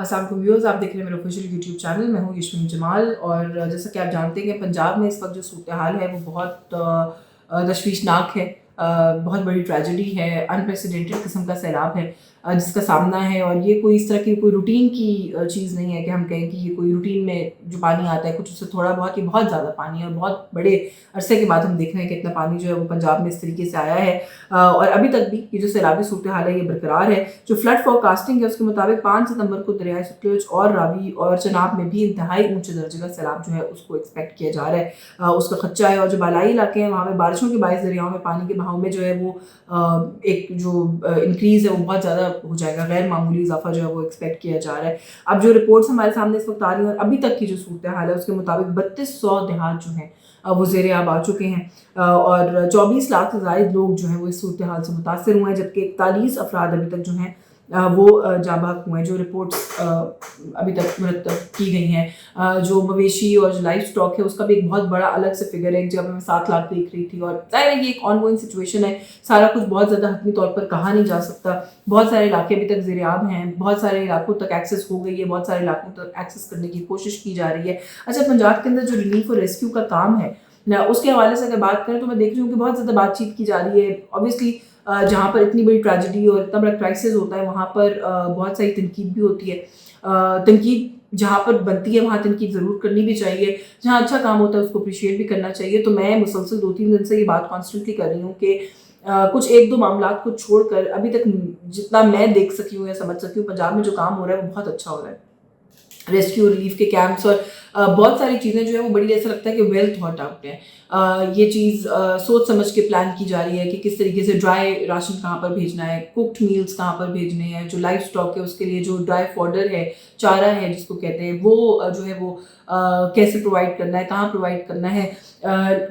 अस्सलाम वालेकुम व्यूअर्स, आप देख रहे हैं मेरा ऑफिशियल यूट्यूब चैनल। मैं हूँ यशमीन जमाल। और जैसा कि आप जानते हैं कि पंजाब में इस वक्त जो सूरत हाल है वो बहुत तशवीशनाक है। बहुत बड़ी ट्रेजेडी है, अनप्रेसिडेंटेड किस्म का सैलाब है जिसका सामना है। और ये कोई इस तरह की कोई रूटीन की चीज़ नहीं है कि हम कहें कि ये कोई रूटीन में जो पानी आता है कुछ उससे थोड़ा बहुत, ये बहुत ज़्यादा पानी है और बहुत बड़े अरसे के बाद हम देख रहे हैं कि इतना पानी जो है वो पंजाब में इस तरीके से आया है। और अभी तक भी ये जो सैलाबी सूरत हाल है ये बरकरार है। जो फ्लड फोरकास्टिंग है उसके मुताबिक 5 सितंबर को दरियाए सतलुज और रावी और चनाब में भी इंतहाई ऊंचे दर्जे का सैलाब जो है उसको एक्सपेक्ट किया जा रहा है। उसका खदशा है। और जो बालाई इलाके हैं वहाँ पे बारिशों के बायस दरियाओं में पानी के बहाव में जो है वो एक जो इंक्रीज़ है वो बहुत ज़्यादा हो जाएगा। गैर मामूली इजाफा जो है वो एक्सपेक्ट किया जा रहा है। अब जो रिपोर्ट्स हमारे सामने इस वक्त आ रही हैं और अभी तक की जो सूरत हाल है उसके मुताबिक 3200 देहात जो हैं वो ज़ेर आब आ चुके हैं और 24 लाख से ज़ायद लोग जो हैं वो इस सूरत हाल से मुतासर हुए हैं, जबकि 41 अफराद अभी तक जो हैं वो जाबाक हुए हैं। जो रिपोर्ट्स अभी तक मुरतब की गई हैं, जो मवेशी और जो लाइफ स्टॉक है उसका भी एक बहुत बड़ा अलग से फिगर है। एक जगह मैं 7 लाख देख रही थी। और ज़ाहिर है ये एक ऑनगोइंग सिचुएशन है, सारा कुछ बहुत ज़्यादा हतमी तौर पर कहा नहीं जा सकता। बहुत सारे इलाके अभी तक ज़ेर-ए-आब हैं, बहुत सारे इलाकों तक एक्सेस हो गई है, बहुत सारे इलाकों तक एक्सेस करने की कोशिश की जा रही है। अच्छा, पंजाब के अंदर जो रिलीफ और रेस्क्यू का काम है ना, उसके हवाले से अगर बात करें तो मैं देख रही हूँ कि बहुत ज़्यादा बातचीत की जा रही है। ऑब्वियसली जहाँ पर इतनी बड़ी ट्रेजेडी और इतना बड़ा क्राइसिस होता है वहाँ पर बहुत सारी तनकीद भी होती है। तनकीद जहाँ पर बनती है वहाँ तनकीद ज़रूर करनी भी चाहिए। जहाँ अच्छा काम होता है उसको अप्रिशिएट भी करना चाहिए। तो मैं मुसलसल 2-3 दिन से ये बात कॉन्स्टेंटली कर रही हूँ कि कुछ 1-2 मामलात को छोड़कर अभी तक जितना मैं देख सकी हूँ या समझ सकी हूँ, पंजाब में जो काम हो रहा है वो बहुत अच्छा हो रहा है। रेस्क्यू रिलीफ के कैंप्स और बहुत सारी चीज़ें जो है वो बड़ी ऐसा लगता है कि वेल थॉट आउट है। ये चीज़ सोच समझ के प्लान की जा रही है कि किस तरीके से ड्राई राशन कहाँ पर भेजना है, कुक्ड मील्स कहाँ पर भेजने हैं, जो लाइफ स्टॉक है उसके लिए जो ड्राई फॉडर है, चारा है जिसको कहते हैं, वो जो है वो कैसे प्रोवाइड करना है, कहाँ प्रोवाइड करना है,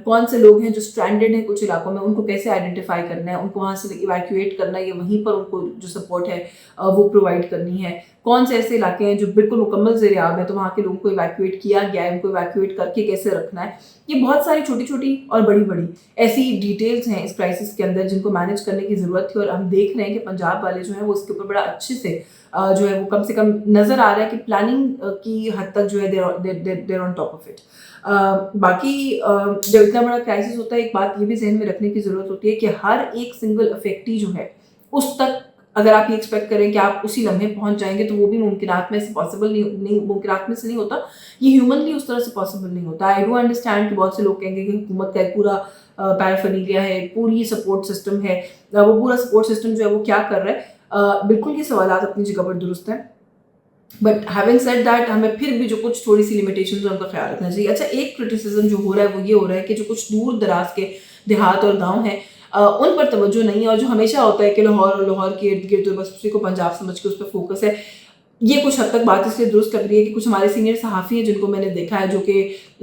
कौन से लोग हैं जो स्ट्रैंडेड हैं कुछ इलाकों में उनको कैसे आइडेंटिफाई करना है, उनको वहाँ से इवैक्यूएट करना है या वहीं पर उनको जो सपोर्ट है वो प्रोवाइड करनी है। कौन से ऐसे इलाके हैं जो बिल्कुल मुकम्मल ज़ेर-ए-आब है तो वहाँ के लोगों को इवैक्यूएट किया गया है, उनको इवैक्यूएट करके कैसे रखना है। ये बहुत सारी छोटी छोटी और बड़ी बड़ी ऐसी डिटेल्स हैं इस क्राइसिस के अंदर जिनको मैनेज करने की ज़रूरत थी। और हम देख रहे हैं कि पंजाब वाले जो हैं वो इसके ऊपर बड़ा अच्छे से जो है वो कम से कम नज़र आ रहा है कि प्लानिंग की हद तक जो है देर ऑन टॉप ऑफ इट। बाकी जब इतना बड़ा क्राइसिस होता है एक बात ये भी जहन में रखने की ज़रूरत होती है कि हर एक सिंगल अफेक्टी जो है उस तक अगर आप ये एक्सपेक्ट करें कि आप उसी लम्हे पहुंच जाएंगे तो वो भी मुमकिनात में से पॉसिबल नहीं मुमकिनात में से नहीं होता। ये ह्यूमनली उस तरह से पॉसिबल नहीं होता। आई डू अंडरस्टैंड कि बहुत से लोग कहेंगे कि हुकूमत का एक पूरा पैराफर्नीलिया है, पूरी सपोर्ट सिस्टम है, वो पूरा सपोर्ट सिस्टम जो है वो क्या कर रहा है। बिल्कुल ये सवालात अपनी जगह पर दुरुस्त हैं, बट हैविंग सेड दैट हमें फिर भी जो कुछ थोड़ी सी लिमिटेशंस है उनका ख्याल रखना चाहिए। अच्छा, एक क्रिटिसिज्म जो हो रहा है वो ये हो रहा है कि जो कुछ दूर दराज के देहात और गाँव हैं उन पर तवज्जो नहीं है। और जो हमेशा होता है कि लाहौर और लाहौर के इर्द गिर्द बस उसी को पंजाब समझ के उस पर फोकस है, ये कुछ हद तक बात इसलिए दुरुस्त लग रही है कि कुछ हमारे सीनियर सहाफ़ी हैं जिनको मैंने देखा है जो कि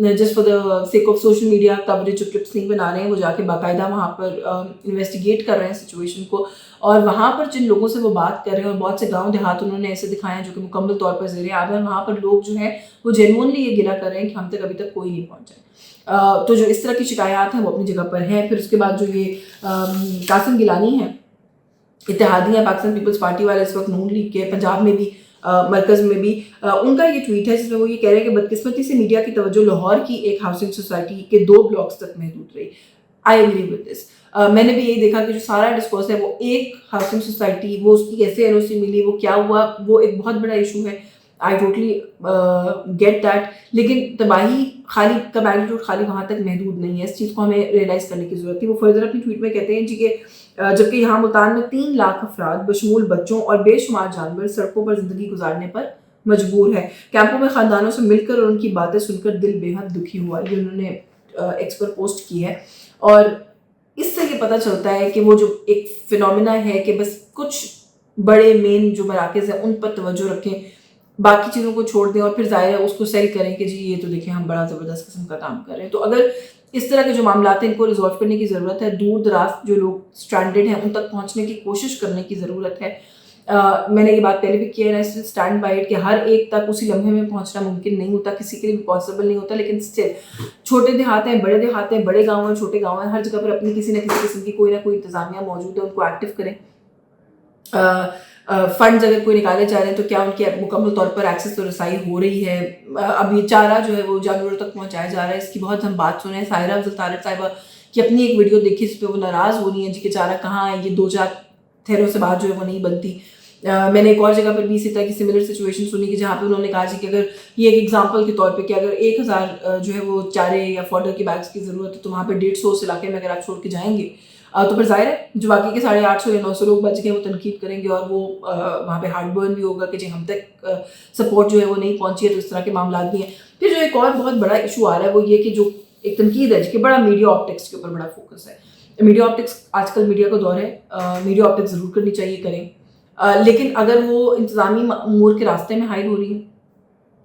just for the sake of social media coverage जो क्लिप्स नहीं बना रहे हैं, वो जाके बाकायदा वहाँ पर इन्वेस्टिगेट कर रहे हैं सिचुएशन को। और वहाँ पर जिन लोगों से वो बात कर रहे हैं और बहुत से गाँव देहात उन्होंने ऐसे दिखाए हैं जो कि मुकम्मल तौर पर ज़ेर-ए-आब हैं, वहाँ पर लोग जो हैं वो जेन्युइनली ये गिला कर रहे हैं कि हम तक अभी तक कोई नहीं पहुँचा। तो जो इस तरह की शिकायत हैं वो अपनी जगह पर हैं। फिर उसके बाद जो ये कासिम गिलानी है, इत्तेहादिया पाकिस्तान पीपल्स पार्टी वाले इस वक्त नून लीग के पंजाब में भी मरकज़ में भी उनका ये ट्वीट है जिसमें वो ये कह रहे हैं कि बदकिस्मती से मीडिया की तवज्जो लाहौर की एक हाउसिंग सोसाइटी के 2 ब्लॉक्स तक महदूद रही। I agree with this. मैंने भी यही देखा कि जो सारा डिस्कोर्स है वो एक हाउसिंग सोसाइटी, वो उसकी कैसे एनओसी मिली, वो क्या हुआ, वो एक बहुत बड़ा इशू है। आई टोटली गेट दैट, लेकिन तबाही खाली का मैग्नीट्यूड खाली वहाँ तक महदूद नहीं है। इस चीज़ को हमें रियलाइज़ करने की ज़रूरत थी। वो फर्दर अपनी ट्वीट में कहते हैं जी कि जबकि यहाँ मुल्तान में 3 लाख अफराद बशमूल बच्चों और बेशुमार जानवर सड़कों पर ज़िंदगी गुजारने पर मजबूर है। कैंपों में ख़ानदानों से मिलकर और उनकी बातें सुनकर दिल बेहद दुखी हुआ। ये उन्होंने एक्स पर पोस्ट की है। और इससे ये पता चलता है कि वो जो एक फिनोमिना है कि बस कुछ बड़े मेन जो मराकज़ हैं उन पर तवज्जो रखें, बाकी चीज़ों को छोड़ दें और फिर ज़ाहिर है उसको सेल करें कि जी ये तो देखें हम बड़ा ज़बरदस्त किस्म का काम कर रहे हैं। तो अगर इस तरह के जो मामलात हैं इनको रिजॉल्व करने की ज़रूरत है। दूर दराज जो लोग स्ट्रैंडेड हैं उन तक पहुँचने की कोशिश करने की ज़रूरत है। मैंने ये बात पहले भी की है, स्टिल स्टैंड बाय इट कि हर एक तक उसी लम्हे में पहुँचना मुमकिन नहीं होता, किसी के लिए भी पॉसिबल नहीं होता। लेकिन स्टिल छोटे देहात हैं, बड़े देहात हैं, बड़े गाँव हैं, छोटे गाँव हैं, हर जगह पर अपनी किसी न किसी किस्म की कोई ना कोई इंतज़ामिया मौजूद है, उनको एक्टिव करें। फंड्स अगर कोई निकाले जा रहे हैं तो क्या उनके मुकम्मल तौर पर एक्सेस और रसाई हो रही है, अब ये चारा जो है वो जानवरों तक पहुंचाया जा रहा है, इसकी बहुत हम बात सुने हैं। साहिरा अफजल तारिक साहिबा की अपनी एक वीडियो देखी जिस पर वो नाराज़ हो रही हैं जी कि चारा कहाँ है, ये 2-4 थैलों से बात जो है वो नहीं बनती। मैंने एक और जगह पर भी इसी तरह की सिमिलर सिचुएशन सुनी कि जहाँ पे उन्होंने कहा जी कि अगर ये एक एग्जांपल के तौर पे कि अगर 1000 जो है वो चारे या फॉडर के बैग्स की ज़रूरत है तो वहाँ पे 150 उस इलाके में अगर आप छोड़ के जाएंगे तो फिर जाहिर है जो बाकी के 850 या 900 लोग बच गए वो तनकीद करेंगे और वो वहाँ पे हार्ट बर्न भी होगा कि जी हम तक सपोर्ट जो है वो नहीं पहुँची है, तो इस तरह के मामला भी हैं। फिर जो एक और बहुत बड़ा इशू आ रहा है वो ये कि जो एक तनकीद है कि बड़ा मीडिया ऑप्टिक्स के ऊपर बड़ा फोकस है। मीडिया ऑप्टिक्स आजकल मीडिया का दौर है, मीडिया ऑप्टिक्स ज़रूर करनी चाहिए, करें, लेकिन अगर वो इंतज़ामी अमूर के रास्ते में हाइड हो रही है,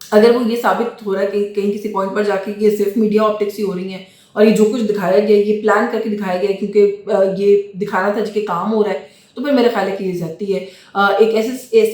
अगर वो ये साबित हो रहा है कि कहीं किसी पॉइंट पर जाके ये सिर्फ मीडिया ऑप्टिक्स ही हो रही हैं और ये जो कुछ दिखाया गया ये प्लान करके दिखाया गया क्योंकि ये दिखाना था जिसके काम हो रहा है, तो फिर मेरा ख्याल है कि ये ज़्यादती है। एक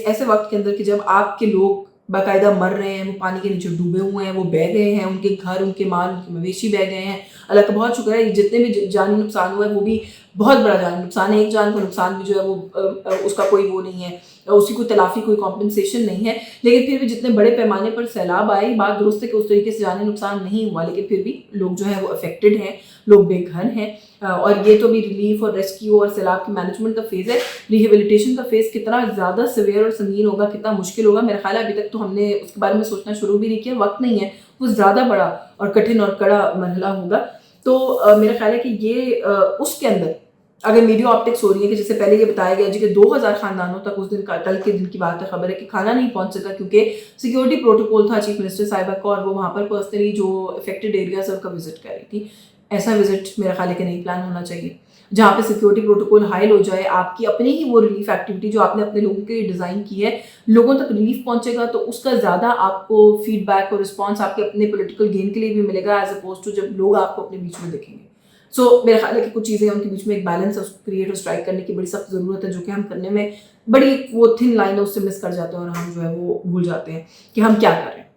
ऐसे वक्त के अंदर कि जब आपके लोग बाकायदा मर रहे हैं, वो पानी के नीचे डूबे हुए हैं, वो बह गए हैं, उनके घर, उनके माल, उनके मवेशी बह गए हैं। अल्लाह का बहुत शुक्र है जितने भी जानी नुकसान हुआ है वो भी बहुत बड़ा जानी नुकसान है, एक जान का नुकसान भी जो है वो उसका कोई वो नहीं है, उसकी कोई तलाफी, कोई कॉम्पनसेशन नहीं है। लेकिन फिर भी जितने बड़े पैमाने पर सैलाब आए, बात दुरुस्त है कि उस तरीके से जानी नुकसान नहीं हुआ, लेकिन फिर भी लोग जो है वो अफेक्टेड हैं, लोग बेघर हैं। और ये तो भी रिलीफ और रेस्क्यू और सैलाब की मैनेजमेंट का फेज़ है। रिहेबिलिटेशन का फेज़ कितना ज़्यादा सिवियर और संगीन होगा, कितना मुश्किल होगा, मेरा ख्याल है अभी तक तो हमने उसके बारे में सोचना शुरू भी नहीं किया, वक्त नहीं है, वो ज़्यादा बड़ा और कठिन और कड़ा मरहला होगा। तो मेरा ख्याल है कि ये उसके अंदर अगर मीडिया ऑप्टिक्स हो रही है कि जैसे पहले ये बताया गया जी कि 2000 खानदानों तक उस दिन कल के दिन की बात है, खबर है कि खाना नहीं पहुंच सका क्योंकि सिक्योरिटी प्रोटोकॉल था चीफ मिनिस्टर साहिबा का और वो वहाँ पर पर्सनली जो अफेक्टेड एरियाज उनका विजिट कर रही थी। ऐसा विजिट मेरा ख्याल है कि नहीं प्लान होना चाहिए, जहाँ पे सिक्योरिटी प्रोटोकॉल हाइल हो जाए, आपकी अपनी ही वो रिलीफ एक्टिविटी जो आपने अपने लोगों के लिए डिज़ाइन की है लोगों तक रिलीफ पहुंचेगा तो उसका ज़्यादा आपको फीडबैक और रिस्पॉन्स आपके अपने पॉलिटिकल गेन के लिए भी मिलेगा एज अपोज टू जब लोग आपको अपने बीच में देखेंगे। सो मेरा ख्याल है कि कुछ चीज़ें उनके बीच में एक बैलेंस है, उसको क्रिएट और स्ट्राइक करने की बड़ी सख्त ज़रूरत है, जो कि हम करने में बड़ी वो थिन लाइन है उससे मिस कर जाते हैं और हम जो है वो भूल जाते हैं कि हम क्या कर रहे हैं।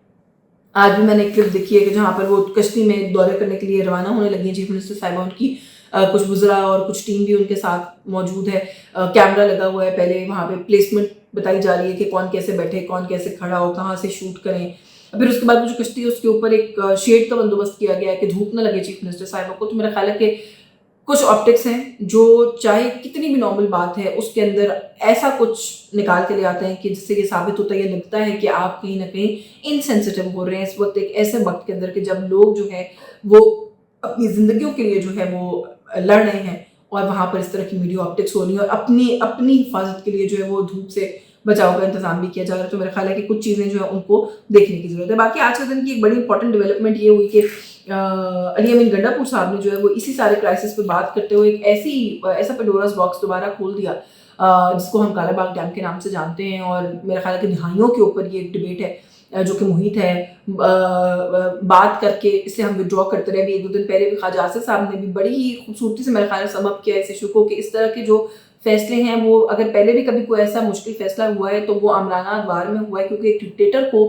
आज भी मैंने एक क्लिप देखी है कि जहाँ पर वो कश्ती में दौरे करने के लिए रवाना होने लगी है चीफ मिनिस्टर साहिबा, उनकी कुछ वुज़रा और कुछ टीम भी उनके साथ मौजूद है, कैमरा लगा हुआ है, पहले वहाँ पे प्लेसमेंट बताई जा रही है कि कौन कैसे बैठे, कौन कैसे खड़ा हो, कहाँ से शूट करें। फिर उसके बाद वो जो कश्ती है उसके ऊपर एक शेड का बंदोबस्त किया गया है कि धूप न लगे चीफ मिनिस्टर साहिबा को। तो मेरा ख्याल है कि कुछ ऑप्टिक्स हैं जो चाहे कितनी भी नॉर्मल बात है उसके अंदर ऐसा कुछ निकाल के ले आते हैं कि जिससे ये साबित होता है, ये लगता है कि आप कहीं ना कहीं इनसेंसिटिव हो रहे हैं इस वक्त, एक ऐसे वक्त के अंदर कि जब लोग जो है वो अपनी ज़िंदगियों के लिए जो है वो लड़ रहे हैं और वहाँ पर इस तरह की मीडिया ऑप्टिक्स हो रही है और अपनी हिफाजत के लिए जो है वो धूप से बचाव का इंतजाम भी किया जा रहा है। तो मेरा ख्याल है कि कुछ चीज़ें जो है उनको देखने की ज़रूरत है। बाकी आज के दिन की एक बड़ी इंपॉर्टेंट डेवलपमेंट ये हुई कि अली अमीन गंडापुर साहब ने जो है वो इसी सारे क्राइसिस पे बात करते हुए एक ऐसा पेंडोरास बॉक्स दोबारा खोल दिया जिसको हम काला बाग डैम के नाम से जानते हैं। और मेरा ख्याल है कि दहाइयों के ऊपर ये एक डिबेट है जो कि मुहित है, बात करके इससे हम विड्रॉ करते रहे। भी 1-2 दिन पहले भी ख्वाजा आसिफ साहब ने भी बड़ी ही खूबसूरती से मेरे ख्याल सबब किया इस इशू को कि इस तरह के जो फैसले हैं वो अगर पहले भी कभी कोई ऐसा मुश्किल फैसला हुआ है तो वो आमराना अदवार में हुआ है, क्योंकि एक डिक्टेटर को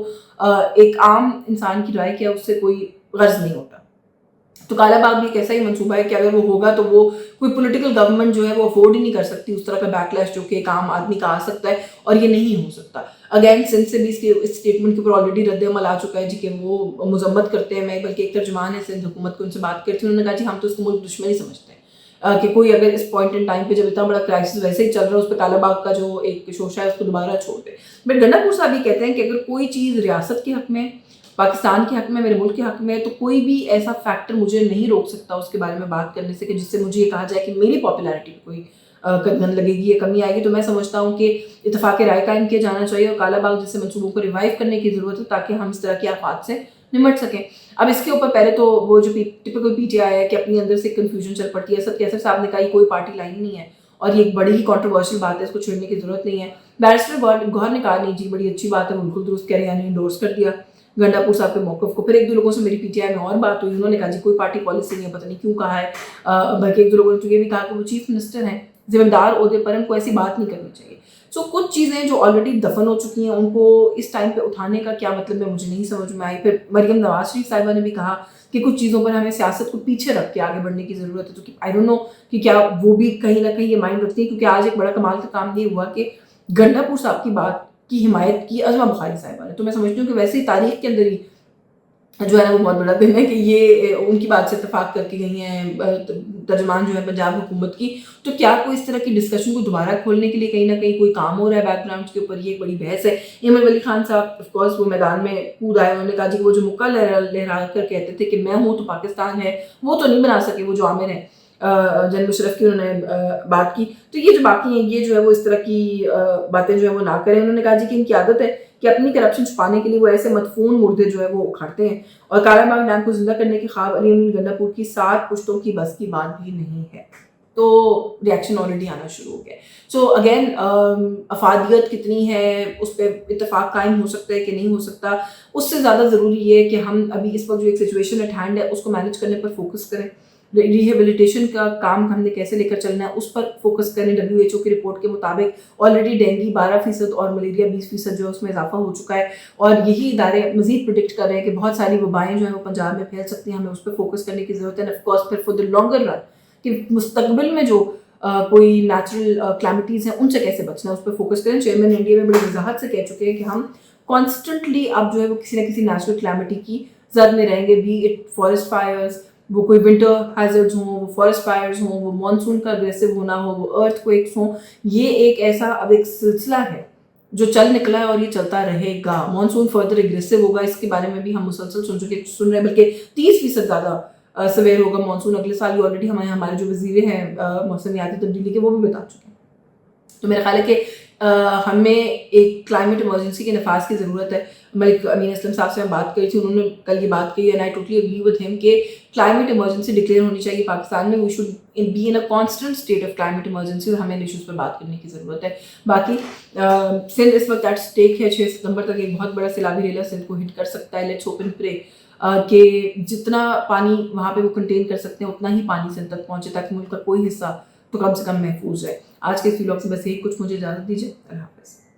एक आम इंसान की राय क्या उससे कोई गर्ज नहीं होता। तो काला बाग भी एक ऐसा ही मंसूबा है कि अगर वो होगा तो वो कोई पॉलिटिकल गवर्नमेंट जो है वो अफोर्ड ही नहीं कर सकती उस तरह का बैकलैश जो कि एक आम आदमी का आ सकता है, और ये नहीं हो सकता। अगेन सिंध से भी इस स्टेटमेंट के ऊपर ऑलरेडी रद्द-ए-अमल आ चुका है जी कि वो मजम्मत करते हैं। मैं बल्कि एक तर्जुमान है सिंध हुकूमत को उनसे बात करती हूँ, उन्होंने कहा जी हम तो इसको मुल्क दुश्मनी समझते हैं कि कोई अगर इस पॉइंट इन टाइम पे जब इतना बड़ा क्राइसिस वैसे ही चल रहा है उस पर काला बाग का जो एक शोशा है उसको दोबारा छोड़ दे। बट गंडापुर साहब ये कहते हैं कि अगर कोई चीज़ रियासत के हक में, पाकिस्तान के हक में, मेरे मुल्क के हक में, तो कोई भी ऐसा फैक्टर मुझे नहीं रोक सकता उसके बारे में बात करने से कि जिससे मुझे ये कहा जाए कि मेरी पॉपुलैरिटी में कोई कदगन लगेगी या कमी आएगी। तो मैं समझता हूँ कि इत्तेफाक राय कायम किया जाना चाहिए और काला बाग जैसे मंसूबों को रिवाइव करने की ज़रूरत है ताकि हम इस तरह की आफात से निमट सकें। अब इसके ऊपर पहले तो वो जो टिपिकल पीटीआई है कि अपनी अंदर से कन्फ्यूजन चल पड़ती है। असद कैसर साहब ने कहा कोई पार्टी लाइन नहीं है और ये एक बड़ी ही कॉन्ट्रोवर्शियल बात है, इसको छेड़ने की जरूरत नहीं है। बैरिस्टर गौहर ने कहा नहीं जी बड़ी अच्छी बात है, बिल्कुल दुरुस्त कह रहे हैं, इंडोर्स कर दिया गंडापुर साहब के मौक़िफ़ को। फिर 1-2 लोगों से मेरी पीटीआई में और बात हुई, उन्होंने कहा जी कोई पार्टी पॉलिसी नहीं है, पता नहीं क्यों कहा है। बल्कि 1-2 लोगों ने तो ये भी कहा कि वो चीफ मिनिस्टर हैं, जिम्मेदार ओहदे पर उनको ऐसी बात नहीं करनी चाहिए। सो कुछ चीज़ें जो ऑलरेडी दफन हो चुकी हैं उनको इस टाइम पे उठाने का क्या मतलब है मुझे नहीं समझ में आई। फिर मरियम नवाज शरीफ साहिबा ने भी कहा कि कुछ चीज़ों पर हमें सियासत को पीछे रख के आगे बढ़ने की ज़रूरत है। तो आई डोंट नो कि क्या वो भी कहीं ना कहीं ये माइंड रखती है, क्योंकि आज एक बड़ा कमाल का काम ये हुआ कि गंडापुर साहब की बात की हिमायत की अज़मा बुखारी साहिबा ने। तो मैं समझती हूँ कि वैसे ही तारीख के अंदर ही जो है ना वो बहुत बड़ा दिन है कि ये उनकी बात से इत्तेफ़ाक करके गई हैं तर्जुमान जो है पंजाब हुकूमत की। तो क्या कोई इस तरह की डिस्कशन को दोबारा खोलने के लिए कहीं न कहीं कोई काम हो रहा है बैकग्राउंड के ऊपर? ये एक बड़ी बहस है। इमन वली खान साहब ऑफ़ कोर्स वो मैदान में कूद आए, उन्होंने कहा जी वो जो मुक्का लहरा कर कहते थे कि मैं हूँ तो पाकिस्तान है, वो तो नहीं बना सके, वो जो आमिर हैं जनरल मुशर्रफ की उन्होंने बात की। तो ये जो बाकी हैं, ये जो है वो इस तरह की बातें जो है वो ना करें। उन्होंने कहा जी कि इनकी आदत है कि अपनी करप्शन छुपाने के लिए वो ऐसे मदफून मुर्दे जो है वो उखाड़ते हैं, और कालाबाग डैम को जिंदा करने के ख्वाब अली अमीन गंडापुर की 7 पुश्तों की बस की बात भी नहीं है। तो रिएक्शन ऑलरेडी आना शुरू हो गया। सो अगेन अफादियत कितनी है उस पर इत्तेफाक कायम हो सकता है कि नहीं हो सकता, उससे ज़्यादा ज़रूरी ये है कि हम अभी इस वक्त जो एक सिचुएशन एट हैंड है उसको मैनेज करने पर फोकस करें। रिहेबिलिटेशन का काम हमने कैसे लेकर चलना है उस पर फोकस करें। WHO की रिपोर्ट के मुताबिक ऑलरेडी डेंगू 12% और मलेरिया 20% जो है उसमें इजाफा हो चुका है, और यही इदारे मजीद प्रिडिक्ट कर रहे हैं कि बहुत सारी वबाएँ जो हैं वो पंजाब में फैल सकती हैं। हमें उस पर फोकस करने की ज़रूरत है। ऑफकोर्स फिर फॉर द लॉन्गर रन कि मुस्तकबिल में जो कोई नेचुरल क्लैमिटीज़ हैं उनसे कैसे बचना है उस पर फोकस करें। चेयरमैन इंडिया में बड़ी वजाहत से कह चुके हैं कि हम कॉन्स्टेंटली अब जो है वो किसी न किसी नेचुरल क्लैमिटी की जद में रहेंगे, बी इट फॉरेस्ट फायर्स, वो कोई विंटर हैजर्ड्स हों, वो फॉरेस्ट फायर्स हों, वो मानसून का अग्रेसिव होना हो, वो अर्थक्वेक्स हों। ये एक ऐसा अब एक सिलसिला है जो चल निकला है और ये चलता रहेगा। मानसून फर्दर एग्रेसिव होगा, इसके बारे में भी हम मुसलसल सुन रहे हैं, बल्कि 30% ज़्यादा सवेर होगा मानसून अगले साल। ये ऑलरेडी हमारे जो वजीर हैं मौसमियाती तब्दीली के वो भी बता चुके हैं। तो मेरा ख्याल है कि हमें एक क्लाइमेट इमरजेंसी के नफाज की ज़रूरत है। मलिक अमीन असलम साहब से मैं बात करी थी, उन्होंने कल ये बात कही, and I totally agree with him कि क्लाइमेट इमरजेंसी डिक्लेयर होनी चाहिए पाकिस्तान में। We should be in a constant state of climate emergency, और हमें इशूज़ पर बात करने की ज़रूरत है। बाकी सिंध इस वक्त एट स्टेक है। 6 सितंबर तक एक बहुत बड़ा सैलाबी रेला सिंध को हिट कर सकता है। लेट्स होप एंड प्रे कि जितना पानी वहाँ पे वो कंटेन कर सकते हैं उतना ही पानी सिंध तक पहुँचे, ताकि मुल्क का कोई हिस्सा तो कम से कम महफूज है। आज के इस व्लॉग से बस यही कुछ, मुझे इजाज़त दीजिए। अल्लाह हाफ़िज़।